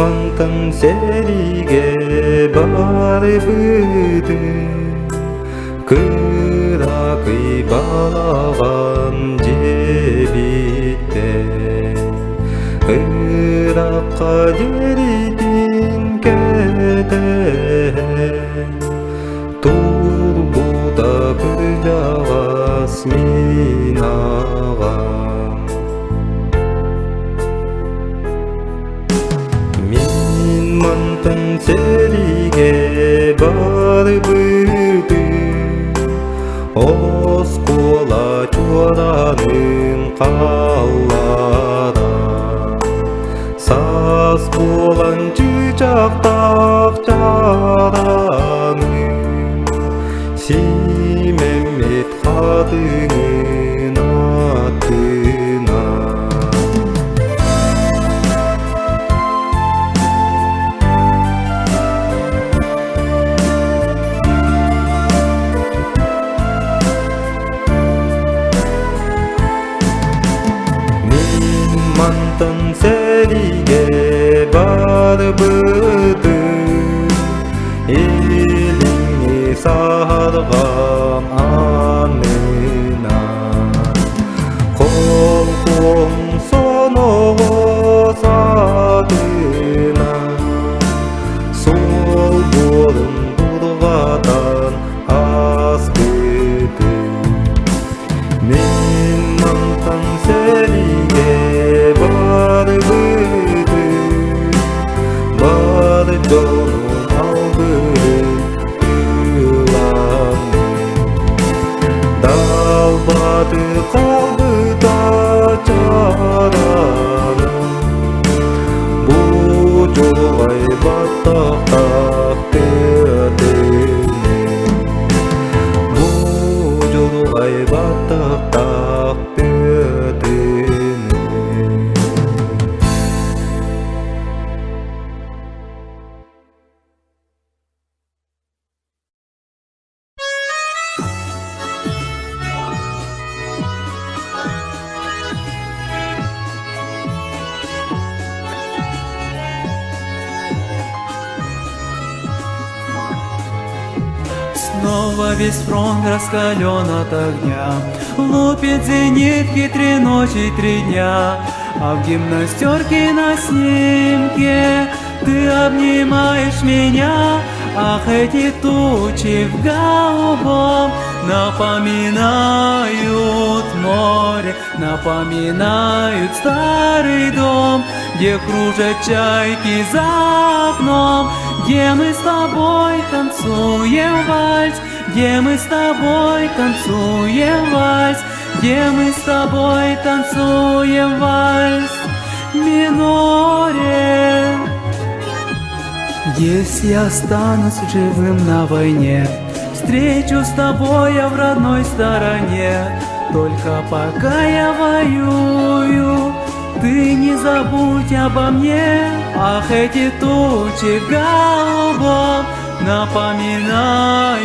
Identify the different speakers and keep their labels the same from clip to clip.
Speaker 1: мантан сериге барыбыды кыракый балаган жебитте ыракка жеридин кетен турбуда бир жагас минагам мин мантан сериге барыбыды оскола чуаранын каллара саз болан чычактак жараны Симемет хадыңын атына Мантан сериге барыбыды элиңи саргам анына колкоң соногоз адына сол борун бургадан аспыды мен мантан сериге барыбыды бар жонум албырын ыламды далбады калды да жараным бул жолгай баттактак тетеним бул жолгай баттактак тетеним
Speaker 2: Снова весь фронт раскален от огня, лупит зенитки 3 ночи 3 дня. А в гимнастерке на снимке ты обнимаешь меня. Ах, эти тучи в голубом напоминают море, напоминают старый дом, где кружат чайки за окном, где мы с тобой танцуем вальс, где мы с тобой танцуем вальс, где мы с тобой танцуем вальс в миноре. Если останусь живым на войне, встречу с тобой я в родной стороне. Только пока я воюю, ты не забудь обо мне. Ах, эти тучи в голубом напоминают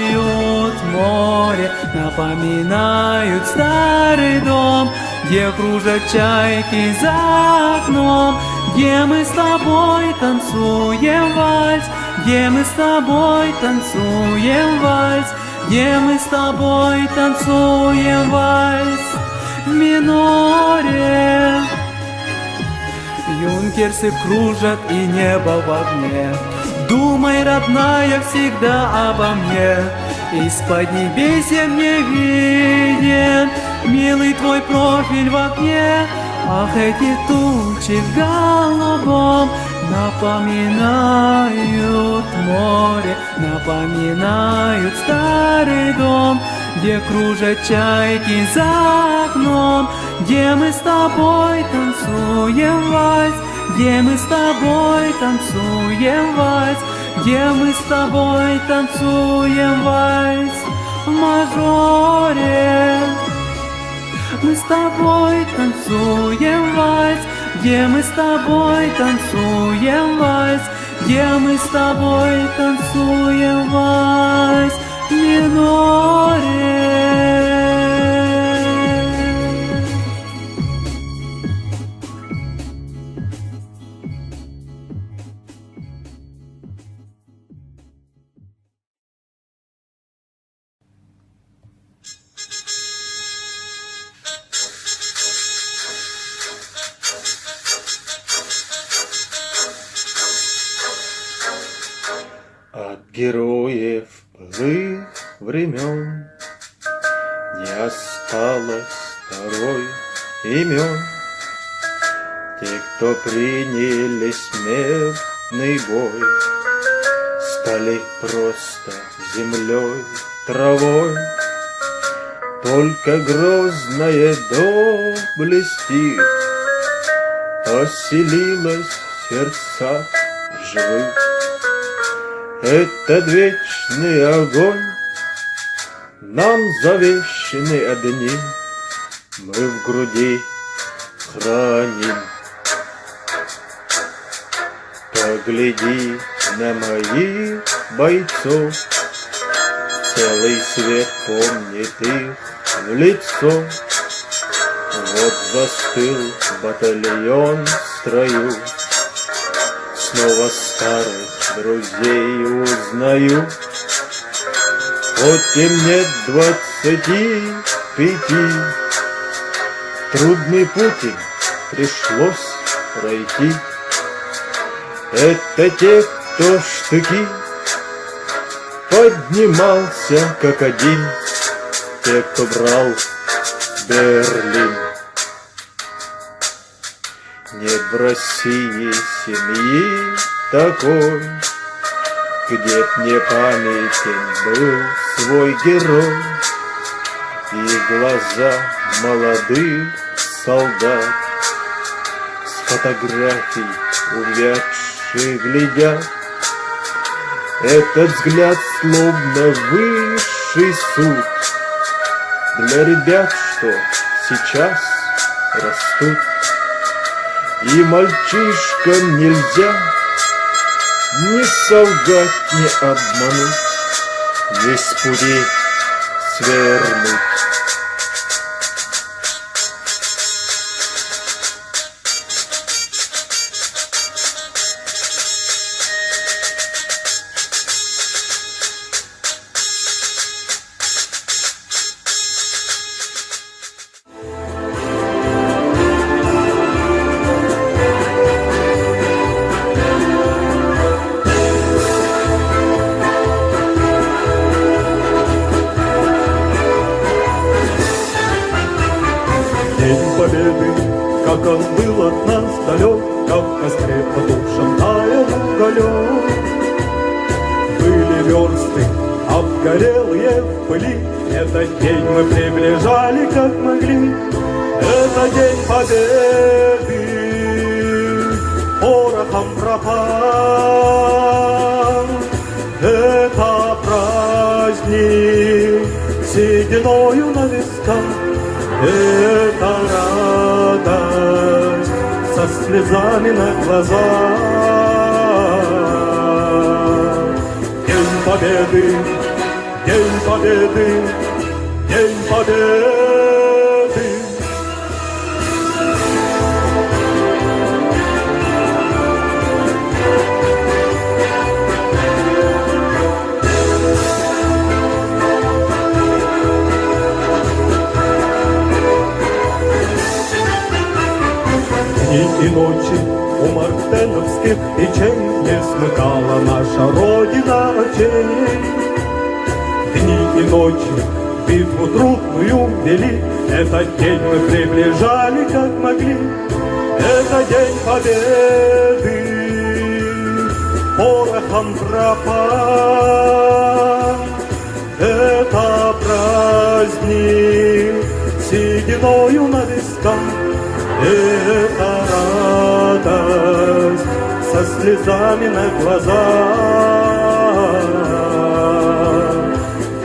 Speaker 2: море, напоминают старый дом, где кружат чайки за окном, где мы с тобой танцуем вальс, где мы с тобой танцуем вальс, где мы с тобой танцуем вальс в миноре. Юнкерсы кружат и небо в огне. Думай, родная, всегда обо мне. Из-под небесья мне виден милый твой профиль в окне. Ах, эти тучи в голубом напоминают море, напоминают старый дом, где кружат чайки за окном, где мы с тобой танцуем вальс, где мы с тобой танцуем вальс, где мы с тобой танцуем вальс в мажоре. Мы с тобой танцуем вальс, где мы с тобой танцуем вальс, где мы с тобой танцуем вальс в миноре.
Speaker 1: героев былых времен не осталось порой имен. Те, кто приняли смертный бой, стали просто землей, травой. Только грозная доблесть их поселилась в сердцах живых. Этот вечный огонь нам завещаны одни, мы в груди храним. Погляди на моих бойцов, целый свет помнит их в лицо. Вот застыл батальон в строю, снова старых друзей узнаю. Хоть им нет 25, трудный путь им пришлось пройти. Это те, кто штыки поднимался как один, те, кто брал Берлин. Нет в России семьи такой, где б не памятен был свой герой. И глаза молодых солдат с фотографий увядших глядят. Этот взгляд словно высший суд для ребят, что сейчас растут. И мальчишкам нельзя ни солгать, ни обмануть, ни с пути свернуть.
Speaker 2: День Победы, как он был от нас далек, как в костре потухшем таял уголек. Были версты обгорелые в пыли, этот день мы приближали как могли. Это день Победы, порохом пропал. Это праздник сединою на висках. Это радость со слезами на глазах. День Победы, День Победы, День Победы. Дни и ночи у мартеновских печей не смыкала наша Родина очей. Дни и ночи битву трудную вели, этот день мы приближали как могли. Это день Победы, порохом пропал. Это праздник сединою на висках. Это радость со слезами на глазах.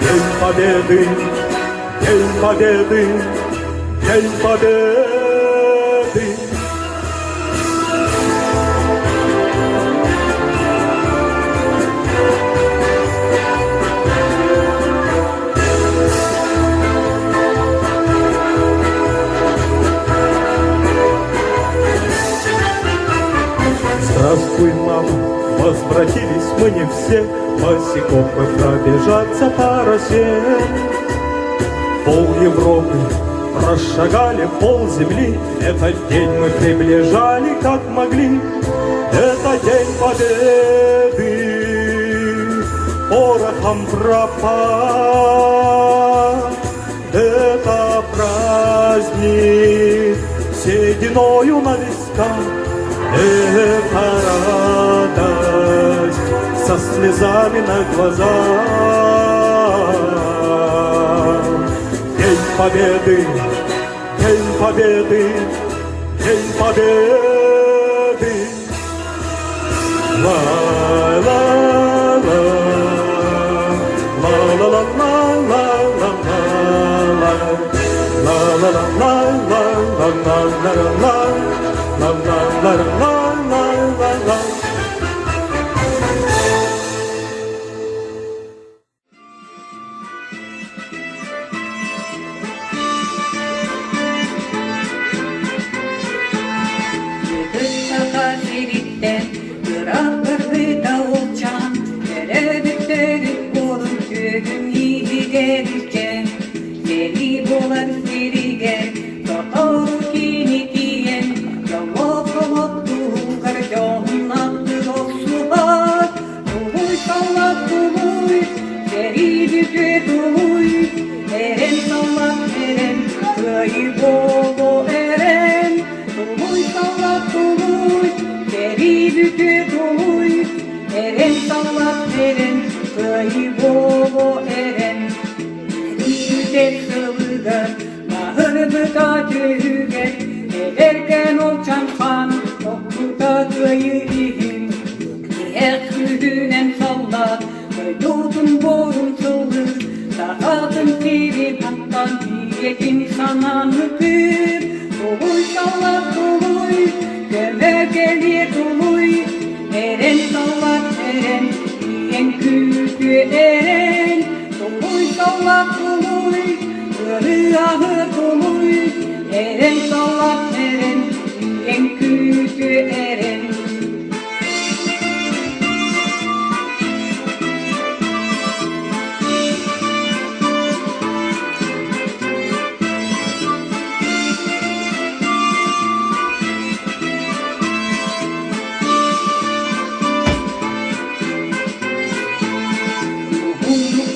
Speaker 2: День Победы, День Победы, День Победы. Здравствуй, мама, возвратились мы не все, босиком мы пробежаться по росе. Пол Европы прошагали, пол земли, этот день мы приближали как могли. Это день Победы,
Speaker 1: там пропал это праздник сединою на висках, это радость со слезами на глазах. День Победы, День Победы, День Победы.
Speaker 2: Ederken olçan kan, okluda köyüyüm. Ekülünen sallar, koydudun borun sılır. Sağadın siri battan, diyetin sana nıkır. Doluy sallar doluy, göme gelir doluy. Eren sallar eren, diyen kütü eren. Doluy sallar doluy, ahı doluy. Eren sallar eren, diyen kütü eren.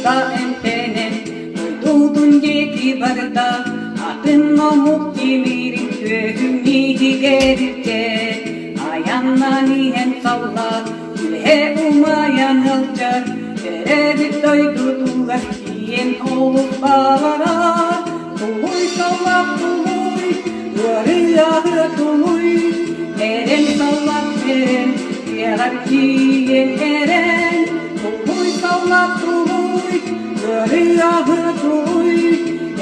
Speaker 2: Entenen, doydudun yeki barda, atın omuk kimirin tühümidi gerite. Ayandan ihen sallar, külhe umayan ılcar, veredip doydudular, diyen olup bağlara. Doluy sallar doluy, duvarı ahı doluy, eren sallar eren, yarar diyen eren. Doluy sallar doluy, duvarı ahı doluy,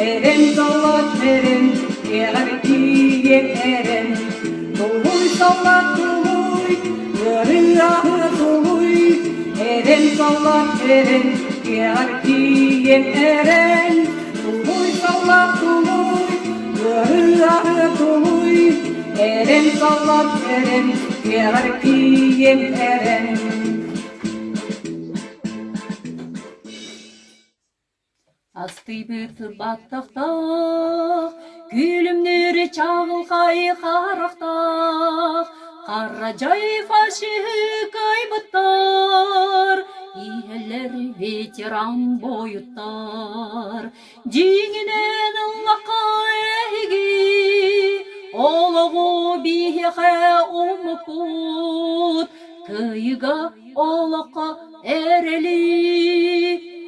Speaker 2: eren sallar eren, yarar diyen eren. Doluy sallar doluy, duvarı ahı doluy, eren sallar eren, yarar diyen eren. Doluy sallar doluy, duvarı ahı doluy, eren sallar eren, yarar diyen eren. Астыбыт баттақта, күлімнері чағылғай қарақта, қаражай фаши кайбыттар, иелер ветеран бойыттар, деңінен ұллаққа әйгі, олығы бейхе ұмықут, күйіға олыққа әрелі,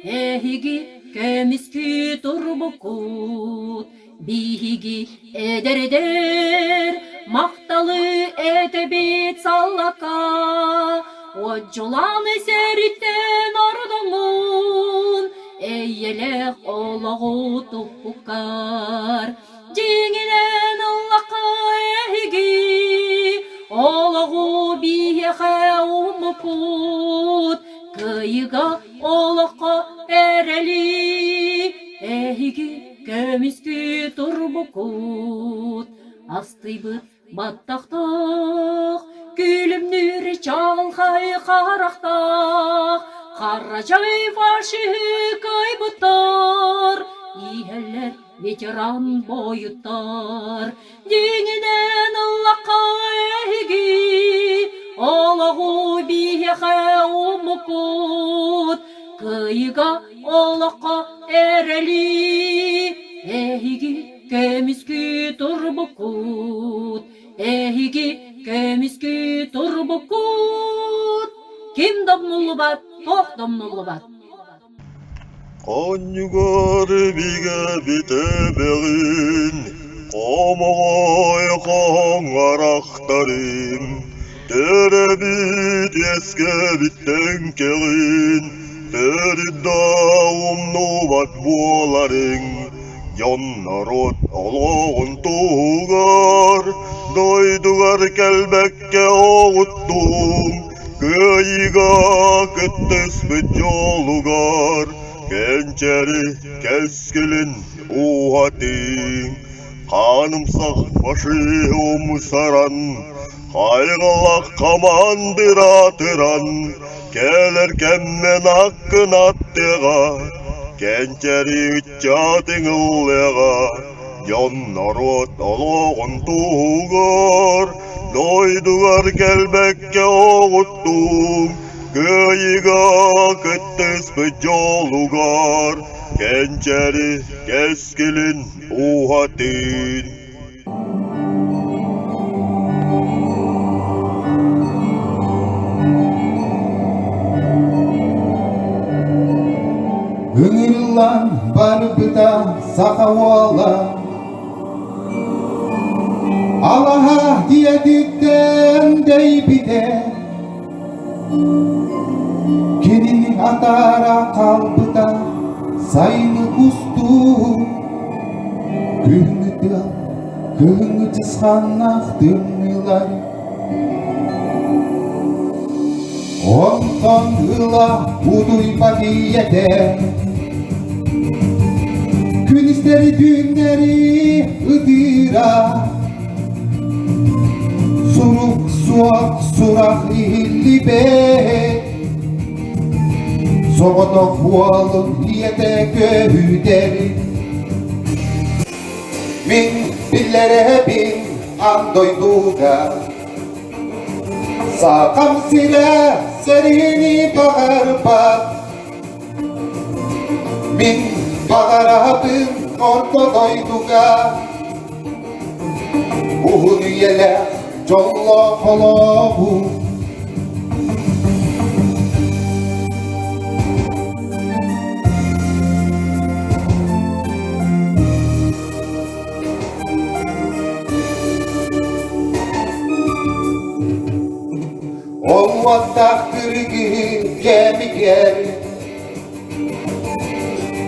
Speaker 2: әйгі, Көміскі турбукут, биги эдер, мақталы этебет саллака, отжулан эсериттен ордыңын, эйелек олағу туппукар, жеңінен ұллақа эйги, олағу бихе умукут, күйіға олыққа әрәли, әйгі көміскі турбукут. Астыбыт баттақтақ, күлім нүрі чалғай қарақтақ, қаражай фаши кайбыттар, иелер ветеран бойыттар, деңінен ұллаққа әйгі, олағу бихе умукут, күйі
Speaker 3: кыйга олоққа әрәли. Эйги кемиски турбукут, эйги кемиски турбукут. Ким домнулбат, тох домнулбат.
Speaker 4: Конюгар биге битебелин, комогой коңарактарым, теребит еске биттен келин, теридда умнубат боларың, ян народ олоғын тугар, дойдугар келбекке оғыттум, кыйга күттіспіт жолугар, Gençeri keskilin uhatin, kanımsak başı umusaran, kaygılak kamandır atıran, gelirken men hakkın attığa, gençeri ütçatın ıllığa, yan narot aloğun tuğar, doydugar gelbekke oğuttum, Kıyıga küttüspü jolugar, gençeri keskilin uhatin.
Speaker 5: Üngürlan barbıda sakavola, Allah'a diyedikten deybide, Kini atara kalbıda sayını kustu, Köyünü tıskannak dümüler. Ondan hıla uduy badiyete, Gün isteri dünleri ıdıra, Suruk suak surak ihilli be, Soğudok vualın yete göğüderi, Min billere bin andoyduga, Sakam sire serini bağırbat, Min bağırabın ortodoyduga, Uhun yele jollo kolobu, Olmatak kırgın kemikler,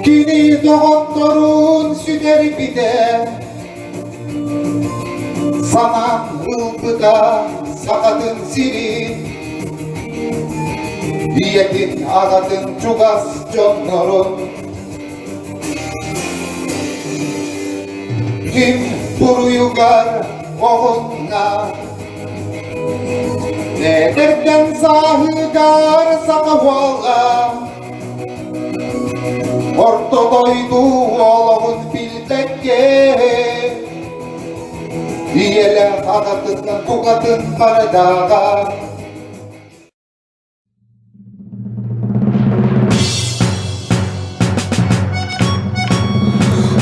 Speaker 5: Kini doktorun süder bide, Sanan ılgıda sakatın sirin, Diyetin ağatın çugas jonnorun, Kim buruyugar oğunna, Nederden sahıgar sakavola, Ortodoydu oğlağın bilbekke, Diyele ağatından kukatın bardağa,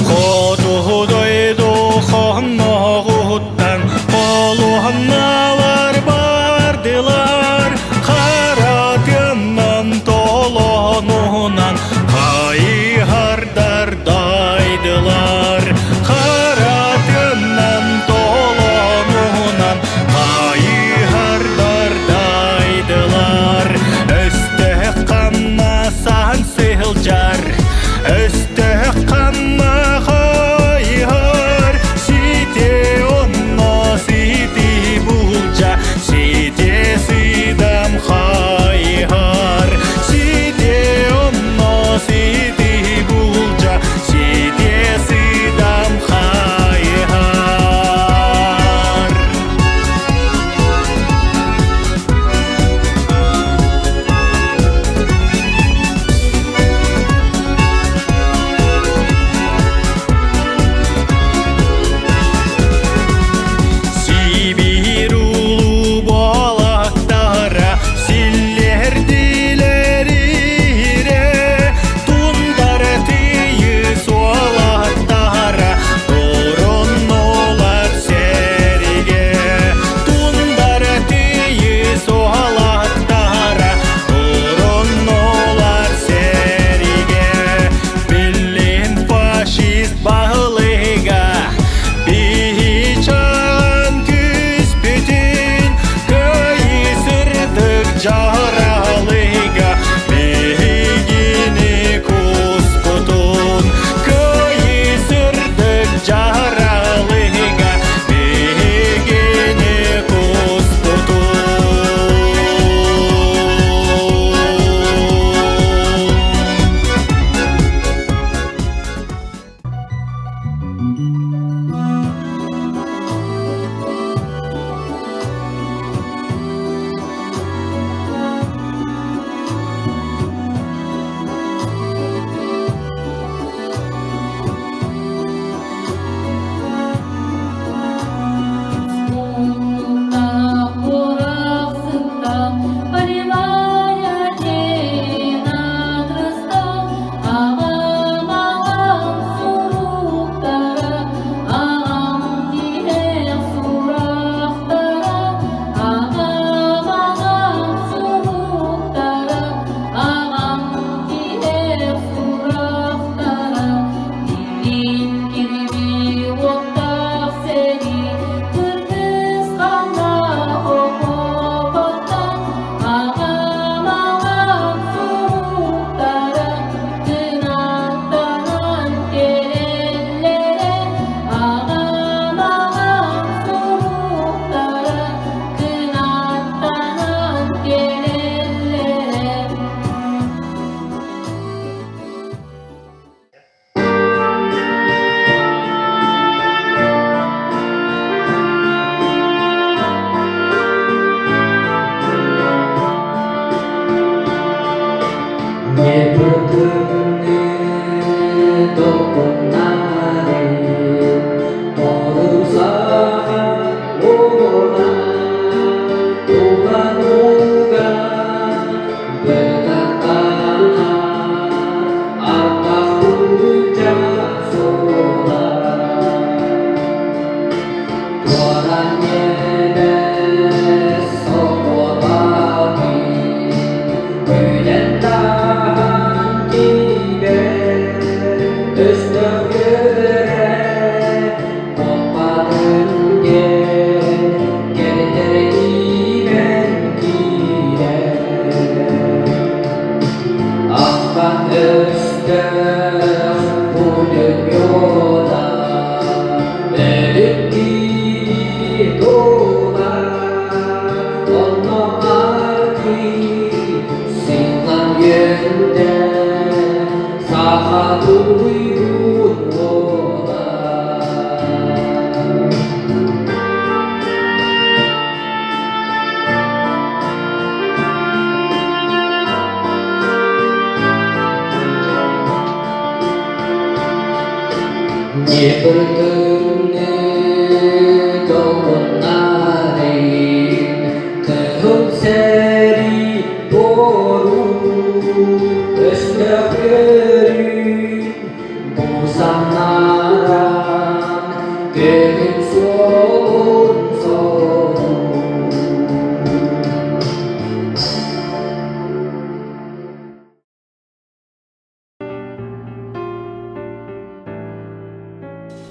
Speaker 6: Koduhudaydu konnoğuttan, Koluhannalar bardılar, Karatından tolonunan, Kayhardar daydılar, Karatından tolonunan, Kayhardar jaraliga Bigini kusputun Kıyı sürdük jaraliga Bigini kusputun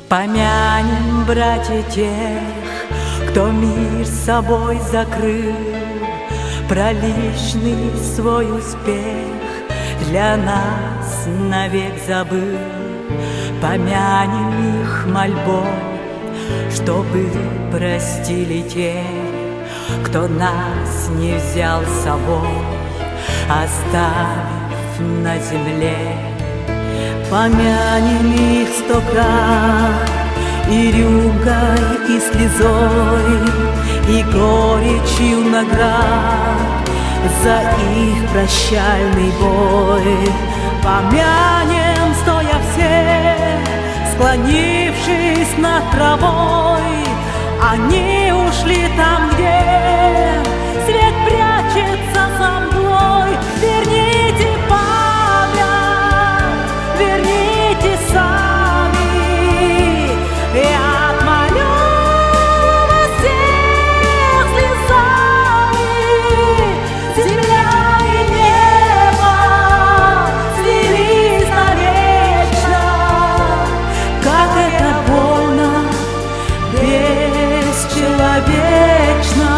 Speaker 2: Помянем, братья, тех, кто мир с собой закрыл, про личный свой успех для нас навек забыл. Помянем их мольбой, чтобы простили те, кто нас не взял с собой, оставив на земле. Помянем их 100 крат и рюмкой, и слезой, и горечью наград за их прощальный бой. Помянем, стоя все, склонившись над травой, они ушли там, где свет прячется за мглой. Верните память, верните сами, я отмолю вас всех слезами. Земля и небо слились навечно, как это больно, бесчеловечно.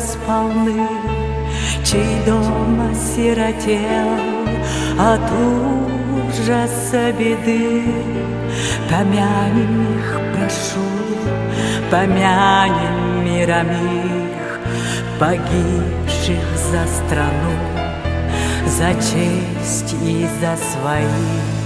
Speaker 2: сполны, чей дом осиротел от ужаса беды. Помянем их, прошу, помянем миром их, погибших за страну, за честь и за своих.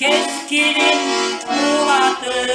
Speaker 7: keskilin ulatın.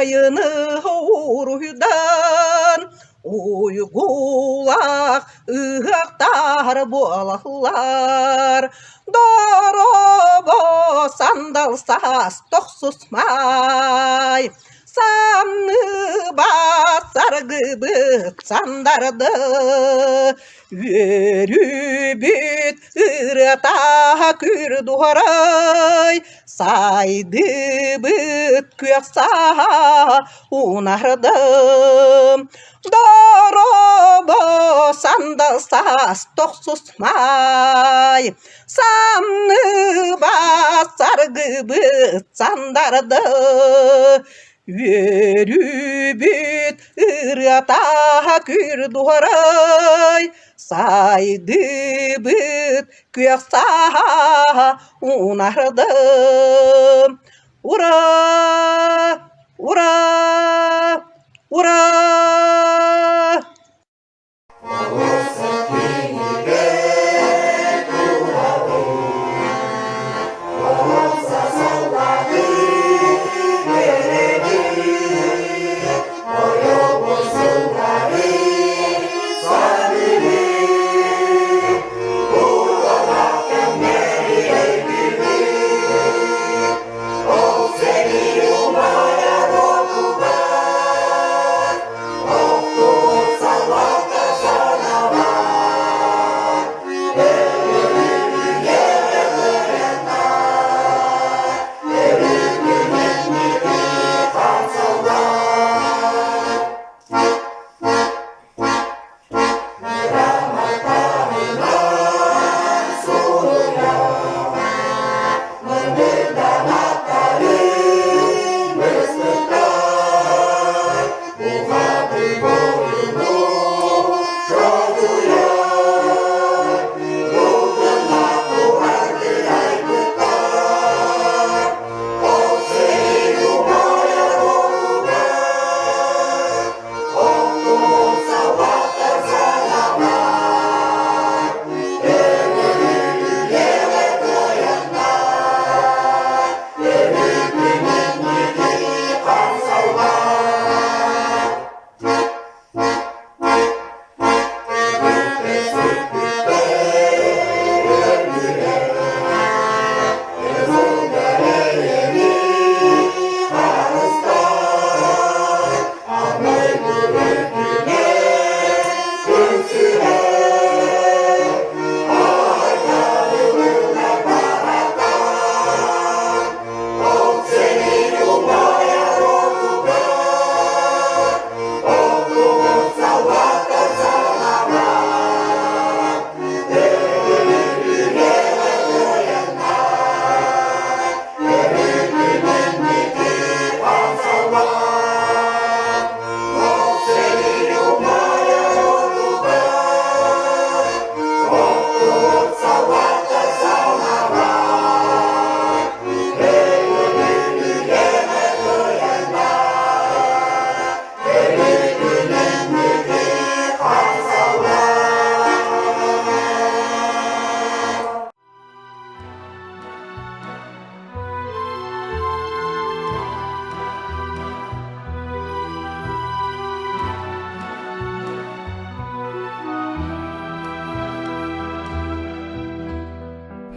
Speaker 8: Yını uğrudan uygulak ıhaktar bolaklar dorobo sandal sas toxsusmay sanı basar gıbıt sandardı yürübüt ırata kürduharay saydı büt kuyaksa unardım dorobo sandal sas toxsusmay sanı basar gıbıt sandardı yürübüt ırata kürduharay saydı büt kuyaksa unardım ura ura ura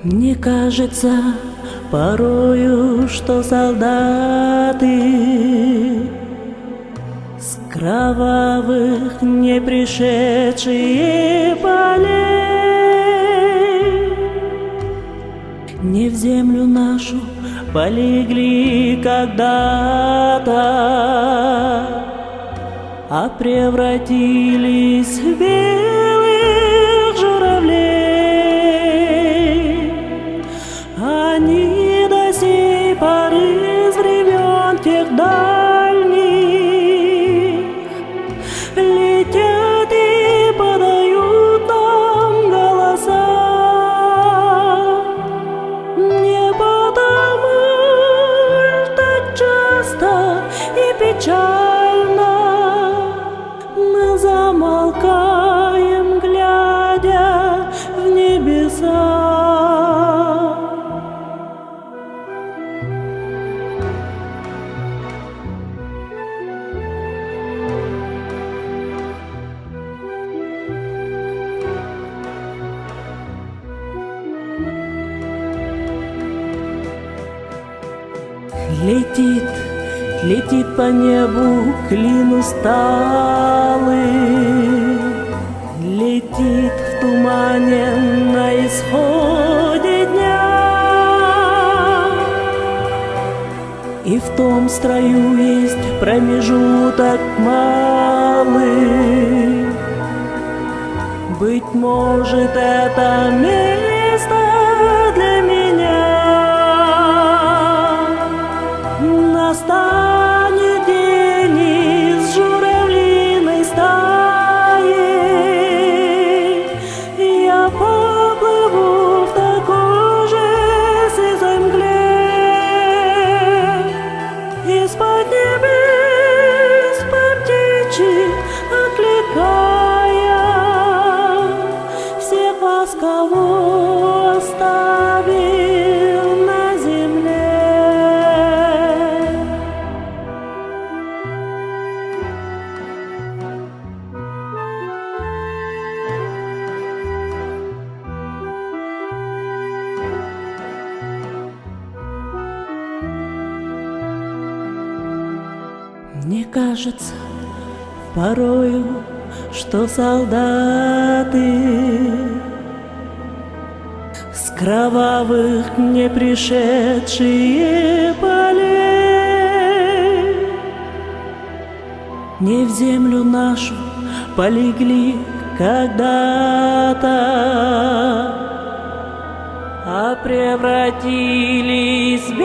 Speaker 2: Мне кажется порою, что солдаты с кровавых не пришедшие полей не в землю нашу полегли когда-то, а превратились в белых журавлей. Они до сей поры с времен тех дальних летят и подают нам голоса. Не потому ль так часто и печально мы замолкаем, глядя в небеса. Летит, летит по небу клин усталый, летит в тумане на исходе дня. И в том строю есть промежуток малый. Быть может, это место для меня. Настанет день из журавлиной стаи, я поплыву в такой же сизой мгле. Из-под небес по птичьи окликая всех вас, кого оставил на земле. Мне кажется порою, что солдаты с кровавых не пришедшие полей не в землю нашу полегли когда-то, а превратились в